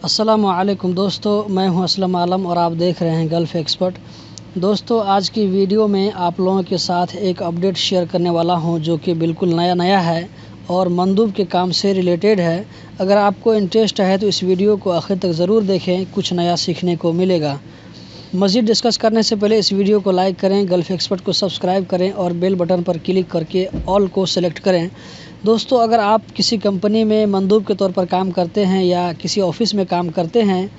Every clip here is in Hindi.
अस्सलामुअलैकुम दोस्तों, मैं हूं असलम आलम और आप देख रहे हैं गल्फ़ एक्सपर्ट। दोस्तों, आज की वीडियो में आप लोगों के साथ एक अपडेट शेयर करने वाला हूं जो कि बिल्कुल नया है और मंदूब के काम से रिलेटेड है। अगर आपको इंटरेस्ट है तो इस वीडियो को आखिर तक ज़रूर देखें, कुछ नया सीखने को मिलेगा। मज़ीद डिस्कस करने से पहले इस वीडियो को लाइक करें, गल्फ़ एक्सपर्ट को सब्सक्राइब करें और बेल बटन पर क्लिक करके ऑल को सेलेक्ट करें। दोस्तों, अगर आप किसी कंपनी में मंदूब के तौर पर काम करते हैं या किसी ऑफ़िस में काम करते हैं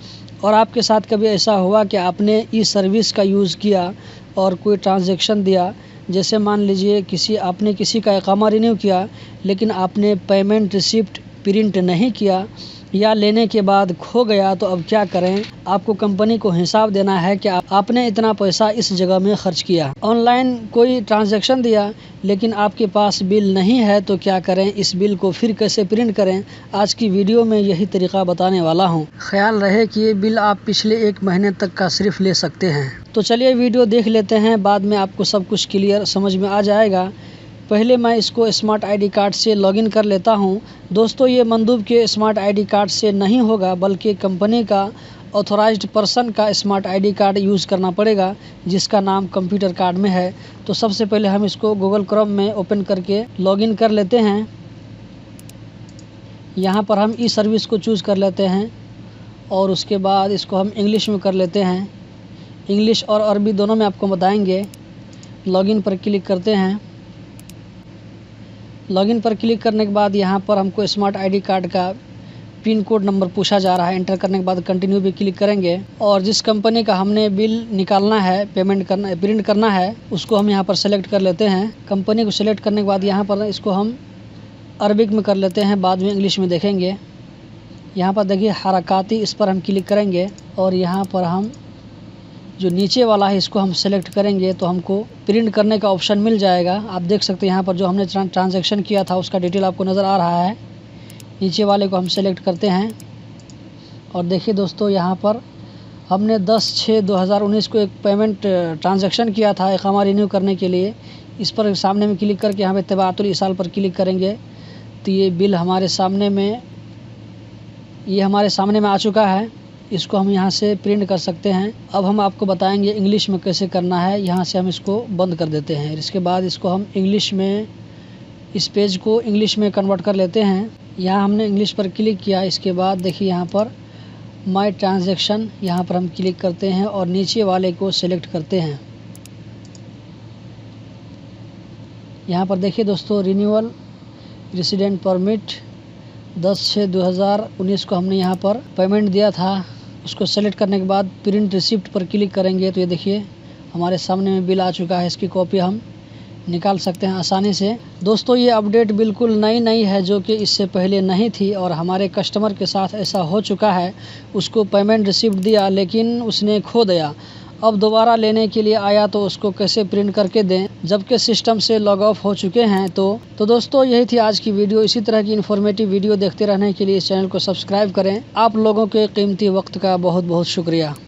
और आपके साथ कभी ऐसा हुआ कि आपने ई सर्विस का यूज़ किया और कोई ट्रांजैक्शन दिया, जैसे मान लीजिए आपने किसी का इकामा रिन्यू किया लेकिन आपने पेमेंट रिसिप्ट प्रिंट नहीं किया या लेने के बाद खो गया, तो अब क्या करें? आपको कंपनी को हिसाब देना है कि आपने इतना पैसा इस जगह में खर्च किया। ऑनलाइन कोई ट्रांजैक्शन दिया लेकिन आपके पास बिल नहीं है, तो क्या करें? इस बिल को फिर कैसे प्रिंट करें? आज की वीडियो में यही तरीका बताने वाला हूं। ख्याल रहे कि ये बिल आप पिछले 1 महीने तक का सिर्फ ले सकते हैं। तो चलिए वीडियो देख लेते हैं, बाद में आपको सब कुछ क्लियर समझ में आ जाएगा। पहले मैं इसको स्मार्ट आईडी कार्ड से लॉगिन कर लेता हूं। दोस्तों, ये मंदूब के स्मार्ट आईडी कार्ड से नहीं होगा, बल्कि कंपनी का ऑथराइज्ड पर्सन का स्मार्ट आईडी कार्ड यूज़ करना पड़ेगा, जिसका नाम कंप्यूटर कार्ड में है। तो सबसे पहले हम इसको गूगल क्रोम में ओपन करके लॉगिन कर लेते हैं। यहाँ पर हम ई सर्विस को चूज़ कर लेते हैं और उसके बाद इसको हम इंग्लिश में कर लेते हैं। इंग्लिश और अरबी दोनों में आपको बताएंगे। लॉगिन पर क्लिक करते हैं। लॉगिन पर क्लिक करने के बाद यहाँ पर हमको स्मार्ट आईडी कार्ड का पिन कोड नंबर पूछा जा रहा है। एंटर करने के बाद कंटिन्यू भी क्लिक करेंगे और जिस कंपनी का हमने बिल निकालना है, प्रिंट करना है, उसको हम यहाँ पर सेलेक्ट कर लेते हैं। कंपनी को सेलेक्ट करने के बाद यहाँ पर इसको हम अरबिक में कर लेते हैं, बाद में इंग्लिश में देखेंगे। यहाँ पर देखिए हरकाती, इस पर हम क्लिक करेंगे और यहाँ पर हम जो नीचे वाला है इसको हम सेलेक्ट करेंगे तो हमको प्रिंट करने का ऑप्शन मिल जाएगा। आप देख सकते हैं यहाँ पर जो हमने ट्रांजैक्शन किया था उसका डिटेल आपको नज़र आ रहा है। नीचे वाले को हम सेलेक्ट करते हैं और देखिए दोस्तों, यहाँ पर हमने 10/6/2019 को एक पेमेंट ट्रांजैक्शन किया था इकामा रिन्यू करने के लिए। इस पर सामने में क्लिक करके यहाँ पे तबाअतुल इसाल पर क्लिक करेंगे तो ये बिल हमारे सामने में आ चुका है। इसको हम यहाँ से प्रिंट कर सकते हैं। अब हम आपको बताएंगे इंग्लिश में कैसे करना है। यहाँ से हम इसको बंद कर देते हैं। इसके बाद इसको हम इंग्लिश में, इस पेज को इंग्लिश में कन्वर्ट कर लेते हैं। यहाँ हमने इंग्लिश पर क्लिक किया। इसके बाद देखिए यहाँ पर माय ट्रांजैक्शन, यहाँ पर हम क्लिक करते हैं और नीचे वाले को सिलेक्ट करते हैं। यहाँ पर देखिए दोस्तों, रिन्यूअल रेसिडेंट परमिट 10/6/2019 को हमने यहाँ पर पेमेंट दिया था। उसको सेलेक्ट करने के बाद प्रिंट रिसिप्ट पर क्लिक करेंगे तो ये देखिए हमारे सामने में बिल आ चुका है। इसकी कॉपी हम निकाल सकते हैं आसानी से। दोस्तों, ये अपडेट बिल्कुल नई है जो कि इससे पहले नहीं थी और हमारे कस्टमर के साथ ऐसा हो चुका है। उसको पेमेंट रिसिप्ट दिया लेकिन उसने खो दिया। अब दोबारा लेने के लिए आया तो उसको कैसे प्रिंट करके दें, जबकि सिस्टम से लॉग ऑफ हो चुके हैं। तो दोस्तों, यही थी आज की वीडियो। इसी तरह की इन्फॉर्मेटिव वीडियो देखते रहने के लिए इस चैनल को सब्सक्राइब करें। आप लोगों के कीमती वक्त का बहुत शुक्रिया।